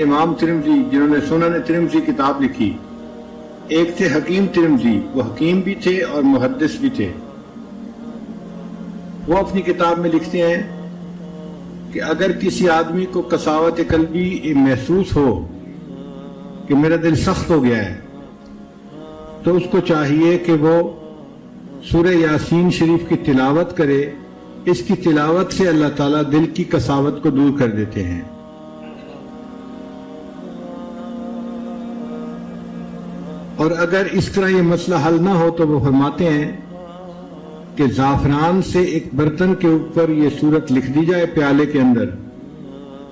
امام ترمذی جنہوں نے سنن ترمذی کتاب لکھی، ایک تھے حکیم ترمذی، وہ حکیم بھی تھے اور محدث بھی تھے۔ وہ اپنی کتاب میں لکھتے ہیں کہ اگر کسی آدمی کو قساوت قلبی محسوس ہو کہ میرا دل سخت ہو گیا ہے، تو اس کو چاہیے کہ وہ سورہ یاسین شریف کی تلاوت کرے۔ اس کی تلاوت سے اللہ تعالیٰ دل کی قساوت کو دور کر دیتے ہیں۔ اور اگر اس طرح یہ مسئلہ حل نہ ہو تو وہ فرماتے ہیں کہ زعفران سے ایک برتن کے اوپر یہ سورت لکھ دی جائے پیالے کے اندر،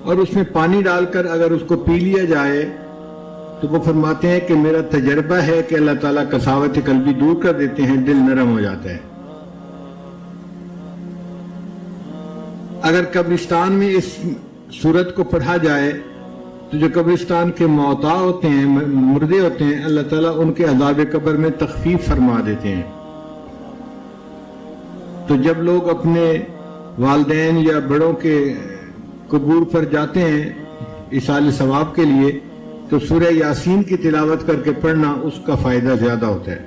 اور اس میں پانی ڈال کر اگر اس کو پی لیا جائے تو وہ فرماتے ہیں کہ میرا تجربہ ہے کہ اللہ تعالیٰ قساوت قلبی دور کر دیتے ہیں، دل نرم ہو جاتا ہے۔ اگر قبرستان میں اس سورت کو پڑھا جائے تو جو قبرستان کے موتا ہوتے ہیں، مردے ہوتے ہیں، اللہ تعالیٰ ان کے عذاب قبر میں تخفیف فرما دیتے ہیں۔ تو جب لوگ اپنے والدین یا بڑوں کے قبور پر جاتے ہیں ایصال ثواب کے لیے، تو سورہ یاسین کی تلاوت کر کے پڑھنا اس کا فائدہ زیادہ ہوتا ہے۔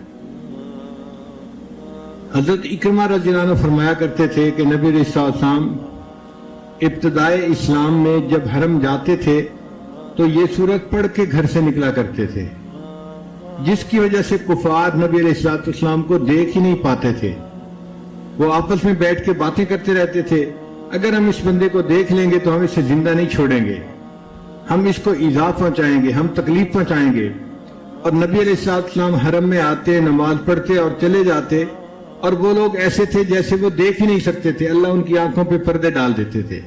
حضرت اکرمہ رضی اللہ عنہ فرمایا کرتے تھے کہ نبی علیہ السلام ابتدائے اسلام میں جب حرم جاتے تھے تو یہ سورت پڑھ کے گھر سے نکلا کرتے تھے، جس کی وجہ سے کفار نبی علیہ السلام کو دیکھ ہی نہیں پاتے تھے۔ وہ آپس میں بیٹھ کے باتیں کرتے رہتے تھے، اگر ہم اس بندے کو دیکھ لیں گے تو ہم اسے زندہ نہیں چھوڑیں گے، ہم اس کو ایذا پہنچائیں گے، ہم تکلیف پہنچائیں گے۔ اور نبی علیہ السلام حرم میں آتے، نماز پڑھتے اور چلے جاتے، اور وہ لوگ ایسے تھے جیسے وہ دیکھ ہی نہیں سکتے تھے، اللہ ان کی آنکھوں پہ پردے ڈال دیتے تھے۔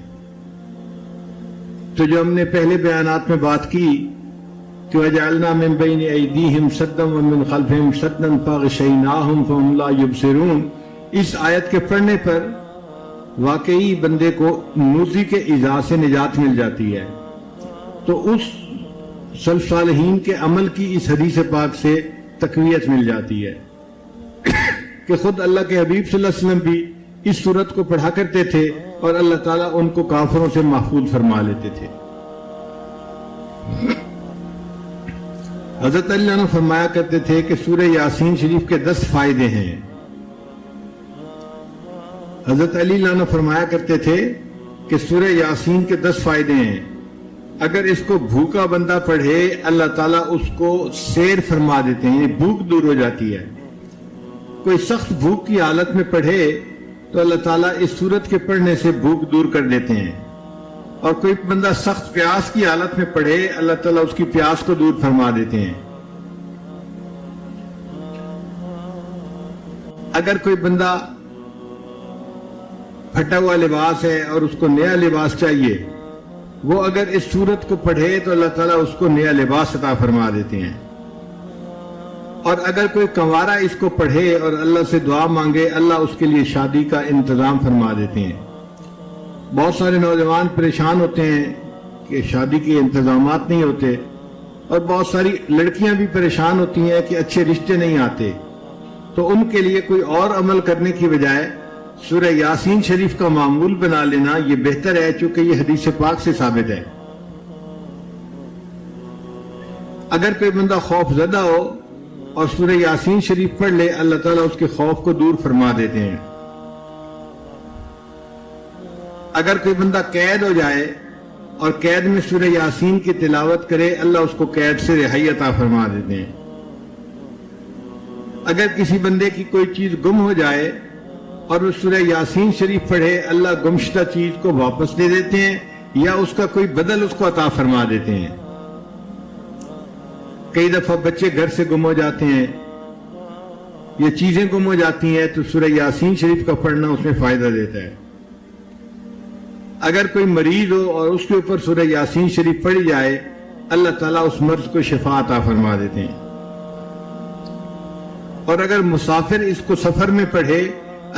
تو جو ہم نے پہلے بیانات میں بات کی کہ وَجَعَلْنَا مِن بَيْنِ أَيْدِيهِمْ سَدًّا وَمِن خَلْفِهِمْ سَدًّا فَأَغْشَيْنَاهُمْ فَهُمْ لَا يُبْصِرُونَ، اس آیت کے پڑھنے پر واقعی بندے کو موذی کے ایذا سے نجات مل جاتی ہے۔ تو اس سلف صالحین کے عمل کی اس حدیث پاک سے تقویت مل جاتی ہے کہ خود اللہ کے حبیب صلی اللہ علیہ وسلم بھی اس صورت کو پڑھا کرتے تھے اور اللہ تعالیٰ ان کو کافروں سے محفوظ فرما لیتے تھے۔ حضرت علی عنہ فرمایا کرتے تھے کہ سورہ یاسین شریف کے 10 فائدے ہیں۔ حضرت علی عنہ فرمایا کرتے تھے کہ سورہ یاسین کے 10 فائدے ہیں، اگر اس کو بھوکا بندہ پڑھے اللہ تعالیٰ اس کو سیر فرما دیتے ہیں، یعنی بھوک دور ہو جاتی ہے۔ کوئی سخت بھوک کی حالت میں پڑھے تو اللہ تعالیٰ اس سورت کے پڑھنے سے بھوک دور کر دیتے ہیں، اور کوئی بندہ سخت پیاس کی حالت میں پڑھے اللہ تعالیٰ اس کی پیاس کو دور فرما دیتے ہیں۔ اگر کوئی بندہ پھٹا ہوا لباس ہے اور اس کو نیا لباس چاہیے، وہ اگر اس سورت کو پڑھے تو اللہ تعالیٰ اس کو نیا لباس عطا فرما دیتے ہیں۔ اور اگر کوئی کنوارا اس کو پڑھے اور اللہ سے دعا مانگے، اللہ اس کے لیے شادی کا انتظام فرما دیتے ہیں۔ بہت سارے نوجوان پریشان ہوتے ہیں کہ شادی کے انتظامات نہیں ہوتے، اور بہت ساری لڑکیاں بھی پریشان ہوتی ہیں کہ اچھے رشتے نہیں آتے، تو ان کے لیے کوئی اور عمل کرنے کی بجائے سورہ یاسین شریف کا معمول بنا لینا یہ بہتر ہے، چونکہ یہ حدیث پاک سے ثابت ہے۔ اگر کوئی بندہ خوف زدہ ہو اور سورہ یاسین شریف پڑھ لے، اللہ تعالیٰ اس کے خوف کو دور فرما دیتے ہیں۔ اگر کوئی بندہ قید ہو جائے اور قید میں سورہ یاسین کی تلاوت کرے، اللہ اس کو قید سے رہائی عطا فرما دیتے ہیں۔ اگر کسی بندے کی کوئی چیز گم ہو جائے اور وہ سورہ یاسین شریف پڑھے، اللہ گمشتہ چیز کو واپس دے دیتے ہیں یا اس کا کوئی بدل اس کو عطا فرما دیتے ہیں۔ کئی دفعہ بچے گھر سے گم ہو جاتے ہیں، یہ چیزیں گم ہو جاتی ہیں، تو سورہ یاسین شریف کا پڑھنا اس میں فائدہ دیتا ہے۔ اگر کوئی مریض ہو اور اس کے اوپر سورہ یاسین شریف پڑھی جائے، اللہ تعالیٰ اس مرض کو شفا عطا فرما دیتے ہیں۔ اور اگر مسافر اس کو سفر میں پڑھے،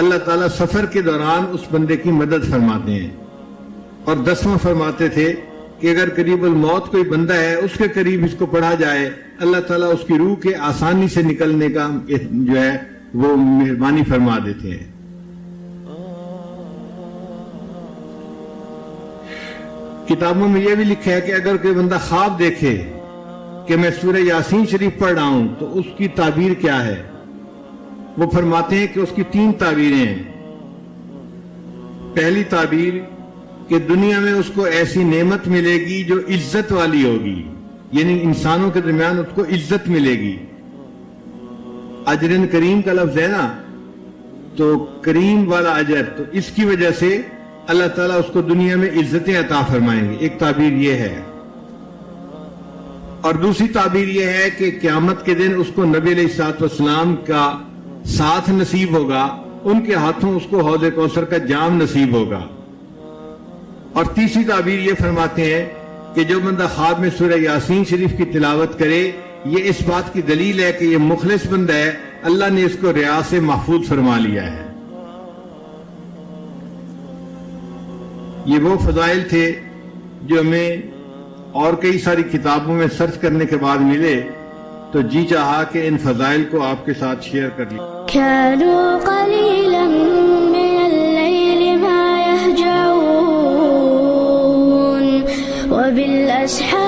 اللہ تعالیٰ سفر کے دوران اس بندے کی مدد فرماتے ہیں۔ اور 10واں فرماتے تھے کہ اگر قریب الموت کوئی بندہ ہے، اس کے قریب اس کو پڑھا جائے، اللہ تعالیٰ اس کی روح کے آسانی سے نکلنے کا جو ہے وہ مہربانی فرما دیتے ہیں۔ کتابوں میں یہ بھی لکھا ہے کہ اگر کوئی بندہ خواب دیکھے کہ میں سورہ یاسین شریف پڑھ رہا ہوں تو اس کی تعبیر کیا ہے؟ وہ فرماتے ہیں کہ اس کی 3 تعبیریں ہیں۔ پہلی تعبیر کہ دنیا میں اس کو ایسی نعمت ملے گی جو عزت والی ہوگی، یعنی انسانوں کے درمیان اس کو عزت ملے گی۔ اجرن کریم کا لفظ ہے نا، تو کریم والا اجر، تو اس کی وجہ سے اللہ تعالیٰ اس کو دنیا میں عزتیں عطا فرمائیں گے۔ ایک تعبیر یہ ہے، اور دوسری تعبیر یہ ہے کہ قیامت کے دن اس کو نبی علیہ الصلوۃ والسلام کا ساتھ نصیب ہوگا، ان کے ہاتھوں اس کو حوض کوثر کا جام نصیب ہوگا۔ اور تیسری تعبیر یہ فرماتے ہیں کہ جو بندہ خواب میں سورہ یاسین شریف کی تلاوت کرے، یہ اس بات کی دلیل ہے کہ یہ مخلص بندہ ہے، اللہ نے اس کو ریا سے محفوظ فرما لیا ہے۔ یہ وہ فضائل تھے جو ہمیں اور کئی ساری کتابوں میں سرچ کرنے کے بعد ملے، تو جی چاہا کہ ان فضائل کو آپ کے ساتھ شیئر کر لیں۔ كانوا قليلا من الليل ما يهجعون وبالأسحار